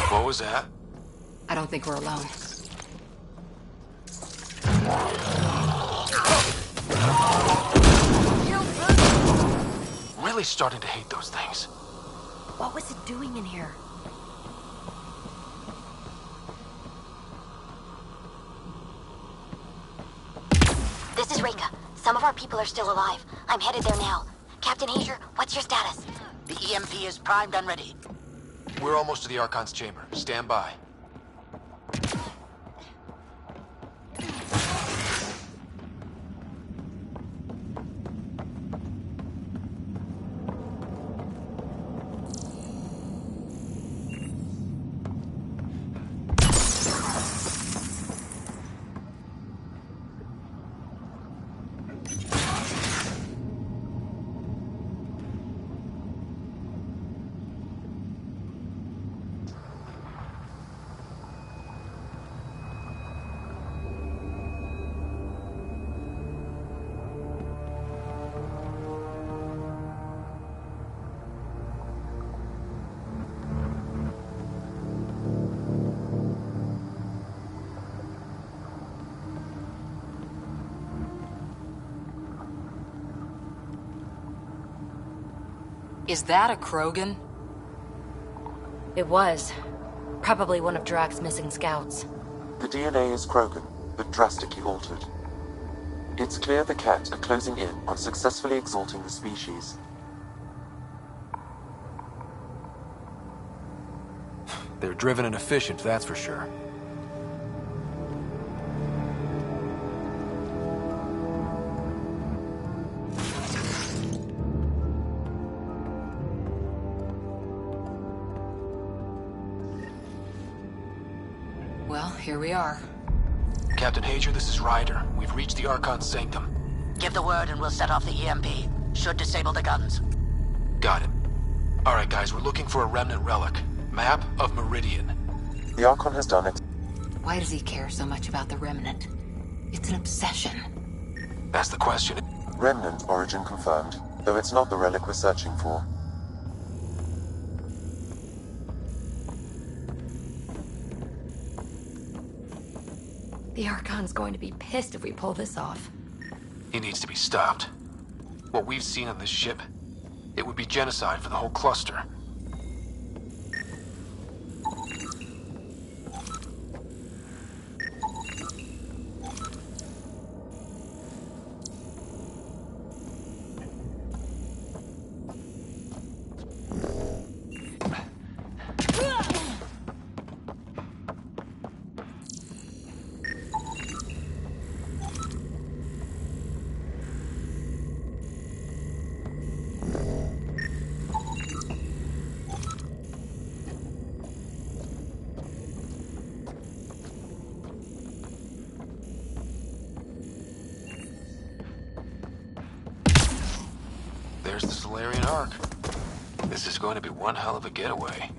What was that? I don't think we're alone. Really starting to hate those things. What was it doing in here? This is Reka. Some of our people are still alive. I'm headed there now. Captain Hager, what's your status? The EMP is primed and ready. We're almost to the Archon's chamber. Stand by. Is that a Krogan? It was. Probably one of Drax's missing scouts. The DNA is Krogan, but drastically altered. It's clear the Cat are closing in on successfully exalting the species. They're driven and efficient, that's for sure. Well, here we are. Captain Hager, this is Ryder. We've reached the Archon's sanctum. Give the word and we'll set off the EMP. Should disable the guns. Got it. Alright guys, we're looking for a remnant relic. Map of Meridian. The Archon has done it. Why does he care so much about the Remnant? It's an obsession. That's the question. Remnant origin confirmed, though it's not the relic we're searching for. The Archon's going to be pissed if we pull this off. He needs to be stopped. What we've seen on this ship, it would be genocide for the whole cluster. There's the Solarian Ark. This is going to be one hell of a getaway.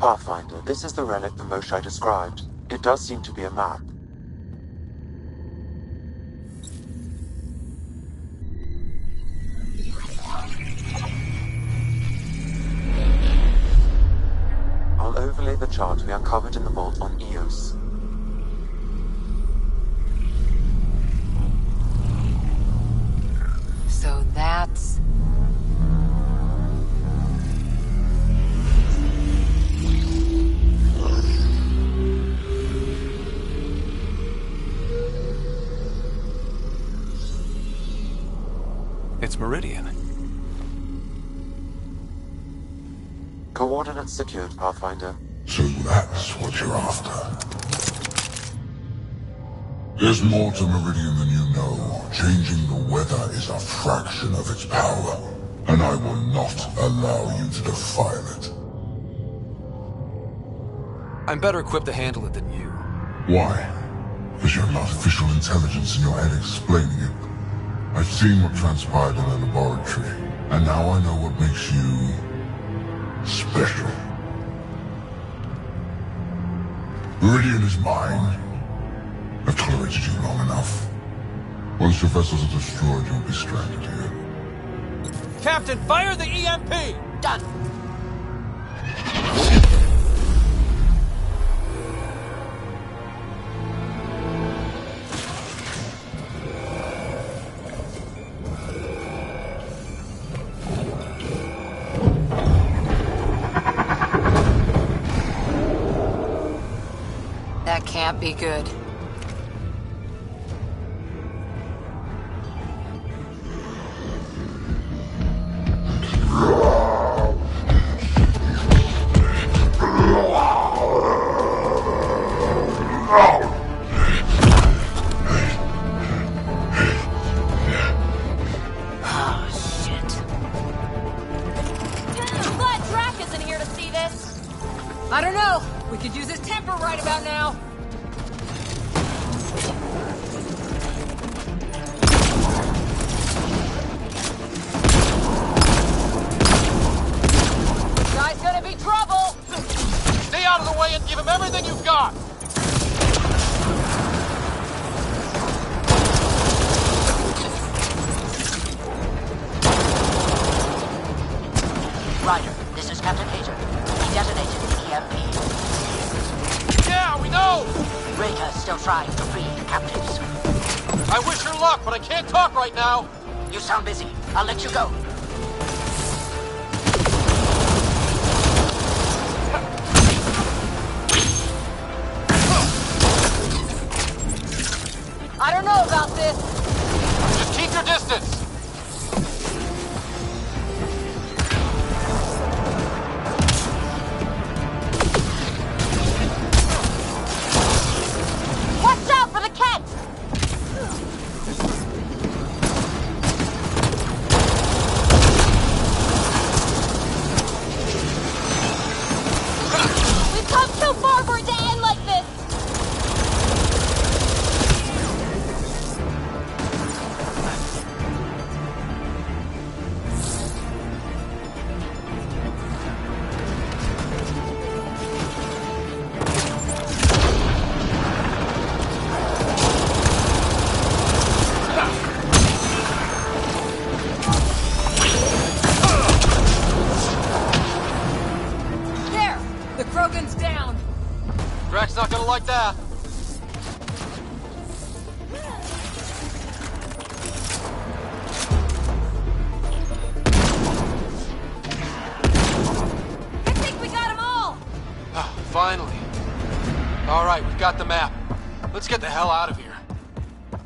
Pathfinder, this is the relic the Moshai described. It does seem to be a map. I'll overlay the chart we uncovered in the vault on Eos. So that's... It's Meridian. Coordinates secured, Pathfinder. So that's what you're after. There's more to Meridian than you know. Changing the weather is a fraction of its power, and I will not allow you to defile it. I'm better equipped to handle it than you. Why? Because you have artificial intelligence in your head explaining it. I've seen what transpired in the laboratory, and now I know what makes you... special. Meridian is mine. I've tolerated you long enough. Once your vessels are destroyed, you'll be stranded here. Captain, fire the EMP! Done. That can't be good. I don't know. We could use his temper right about now. This guy's gonna be trouble. Stay out of the way and give him everything you've got. Ryder, this is Captain Hager. He detonated the EMP. Yeah, we know! Reka is still trying to free the captives. I wish her luck, but I can't talk right now. You sound busy. I'll let you go. I don't know about this. Just keep your distance. Watch out for the Kent! We've come too far for it to end like this! There! The Krogan's down! Drax's not gonna like that. I think we got them all! Finally. All right, we've got the map. Let's get the hell out of here.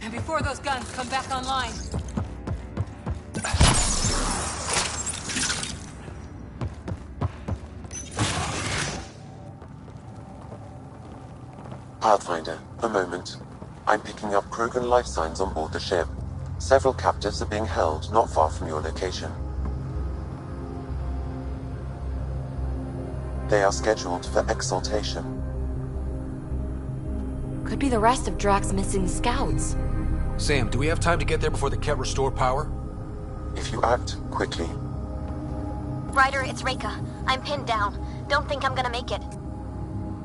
And before those guns come back online. Pathfinder, a moment. I'm picking up Krogan life signs on board the ship. Several captives are being held not far from your location. They are scheduled for exaltation. Could be the rest of Drax's missing scouts. Sam, do we have time to get there before the Ket restore power? If you act quickly. Ryder, it's Reka. I'm pinned down. Don't think I'm gonna make it.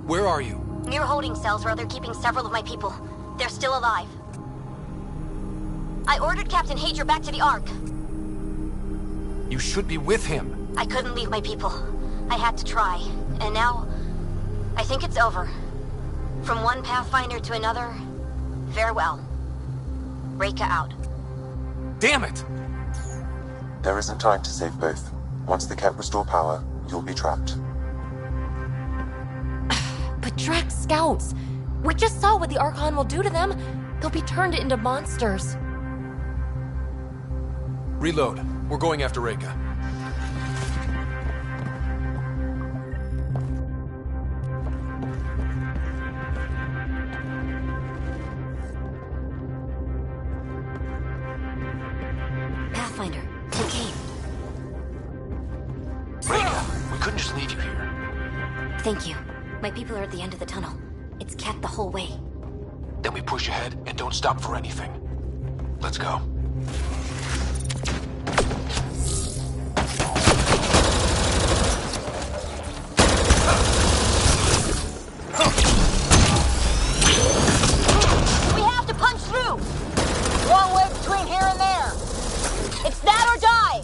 Where are you? Near holding cells where they're keeping several of my people. They're still alive. I ordered Captain Hager back to the Ark. You should be with him. I couldn't leave my people. I had to try. And now, I think it's over. From one Pathfinder to another, farewell. Reika out. Damn it! There isn't time to save both. Once the Kett restore power, you'll be trapped. But Drax scouts! We just saw what the Archon will do to them. They'll be turned into monsters. Reload. We're going after Reika. Pathfinder, okay. Reika, we couldn't just leave you here. Thank you. My people are at the end of the tunnel. It's Kett the whole way. Then we push ahead and don't stop for anything. Let's go. We have to punch through! Long way between here and there. It's that or die!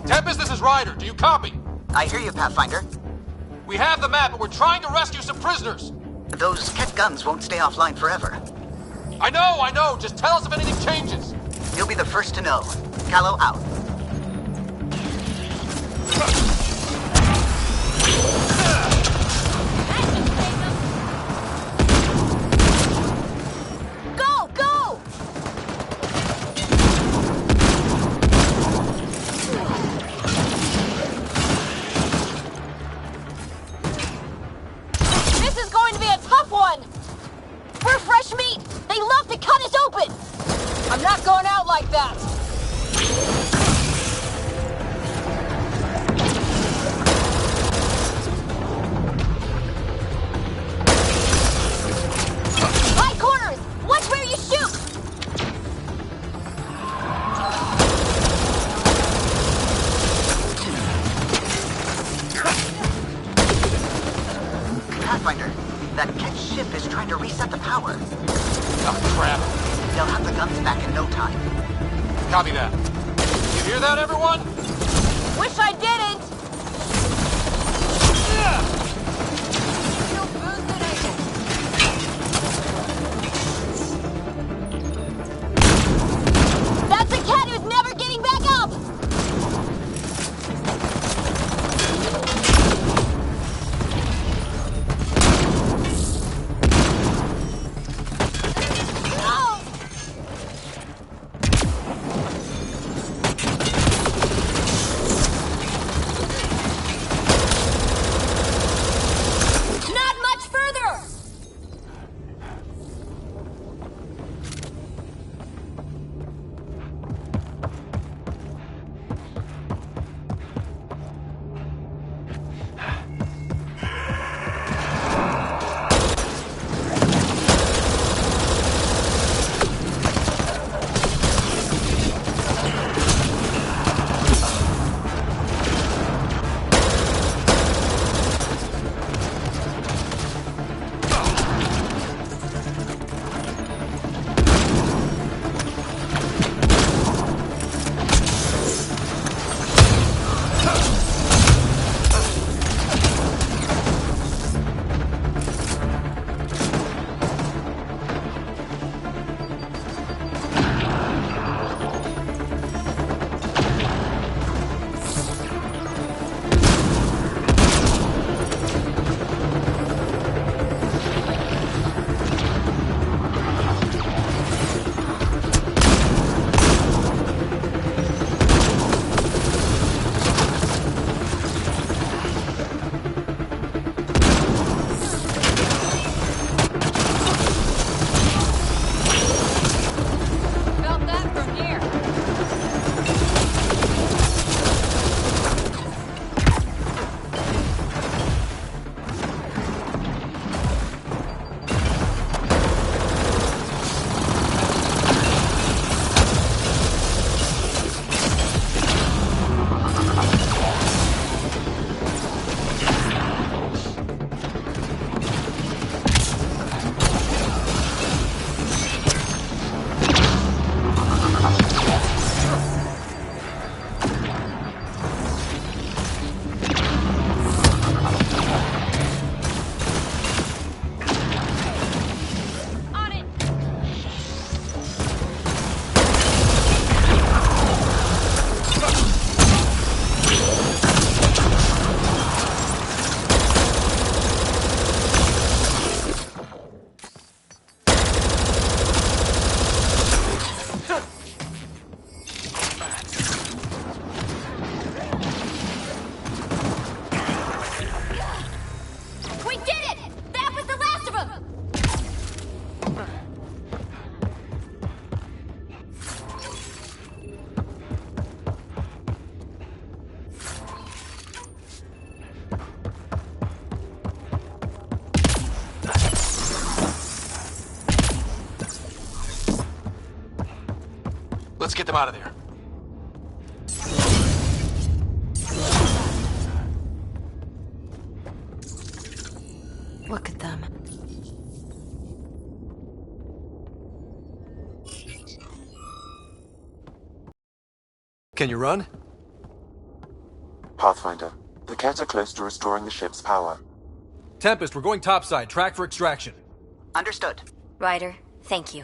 Tempest, this is Ryder. Do you copy? I hear you, Pathfinder. We have the map, but we're trying to rescue some prisoners. Those Kett guns won't stay offline forever. I know. Just tell us if anything changes. You'll be the first to know. Callow out. Go! Go! This is going to be a tough one! We're fresh meat! They love to cut us open! I'm not going out like that! High corners! Watch where you shoot! Pathfinder, that Kett ship is trying to reset the power. Oh, crap. They'll have the guns back in no time. Copy that. You hear that, everyone? Wish I didn't! That's a cat who's never getting back up! No! Let's get them out of there. Look at them. Can you run? Pathfinder, the Ket are close to restoring the ship's power. Tempest, we're going topside. Track for extraction. Understood. Ryder, thank you.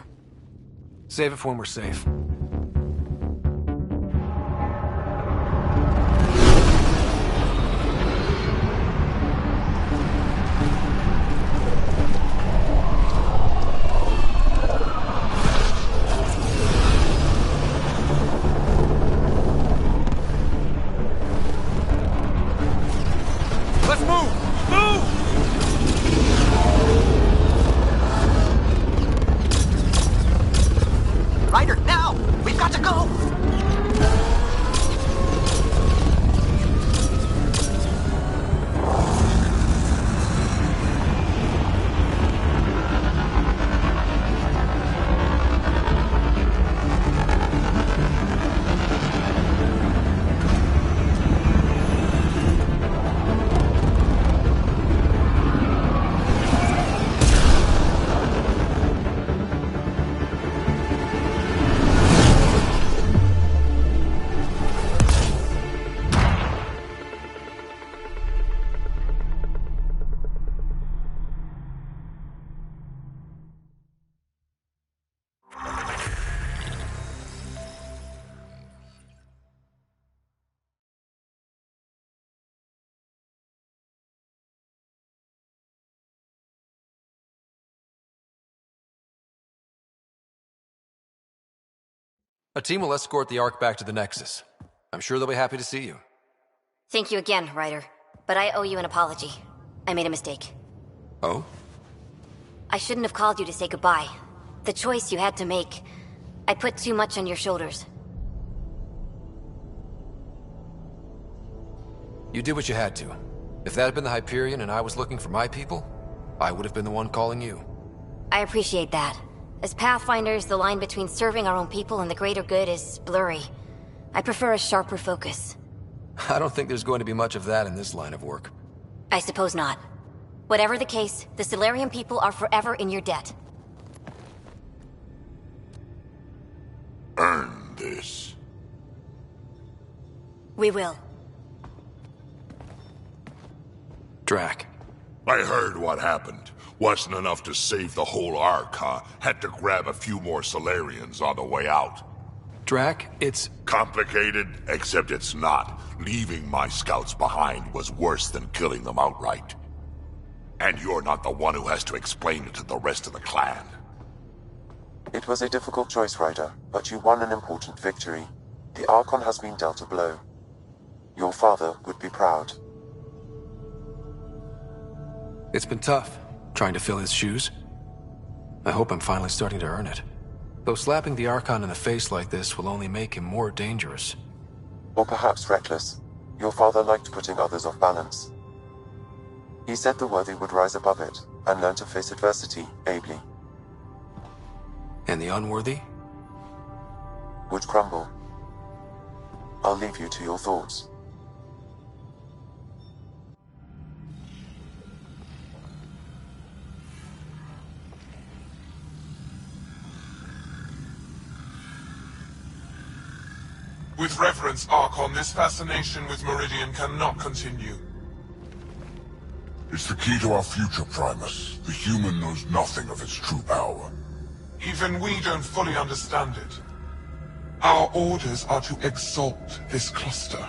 Save it for when we're safe. Let's move! Move! Ryder, now! We've got to go! A team will escort the Ark back to the Nexus. I'm sure they'll be happy to see you. Thank you again, Ryder. But I owe you an apology. I made a mistake. Oh? I shouldn't have called you to say goodbye. The choice you had to make. I put too much on your shoulders. You did what you had to. If that had been the Hyperion and I was looking for my people, I would have been the one calling you. I appreciate that. As Pathfinders, the line between serving our own people and the greater good is blurry. I prefer a sharper focus. I don't think there's going to be much of that in this line of work. I suppose not. Whatever the case, the Solarian people are forever in your debt. Earn this. We will. Drac. I heard what happened. Wasn't enough to save the whole Ark, huh? Had to grab a few more Solarians on the way out. Drac, it's... complicated, except it's not. Leaving my scouts behind was worse than killing them outright. And you're not the one who has to explain it to the rest of the clan. It was a difficult choice, Ryder, but you won an important victory. The Archon has been dealt a blow. Your father would be proud. It's been tough, trying to fill his shoes. I hope I'm finally starting to earn it. Though slapping the Archon in the face like this will only make him more dangerous. Or perhaps reckless. Your father liked putting others off balance. He said the worthy would rise above it, and learn to face adversity ably. And the unworthy? Would crumble. I'll leave you to your thoughts. With reverence, Archon, this fascination with Meridian cannot continue. It's the key to our future, Primus. The human knows nothing of its true power. Even we don't fully understand it. Our orders are to exalt this cluster,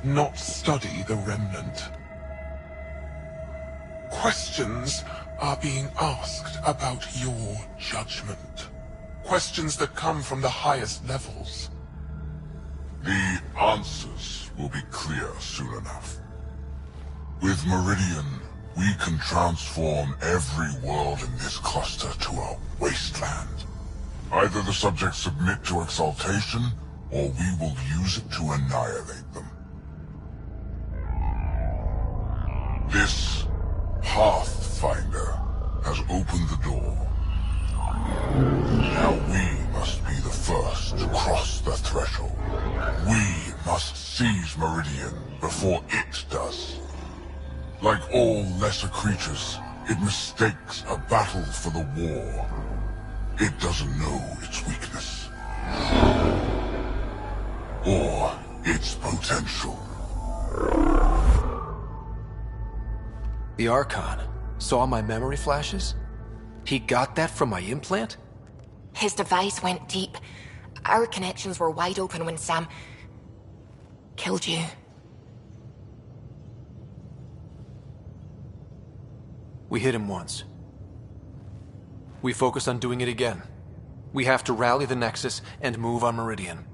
not study the remnant. Questions are being asked about your judgment. Questions that come from the highest levels. The answers will be clear soon enough. With Meridian, we can transform every world in this cluster to a wasteland. Either the subjects submit to exaltation, or we will use it to annihilate them. This Pathfinder has opened the door. Now we must be the first must cross the threshold. We must seize Meridian before it does. Like all lesser creatures, it mistakes a battle for the war. It doesn't know its weakness. Or its potential. The Archon saw my memory flashes? He got that from my implant? His device went deep. Our connections were wide open when Sam killed you. We hit him once. We focus on doing it again. We have to rally the Nexus and move on Meridian.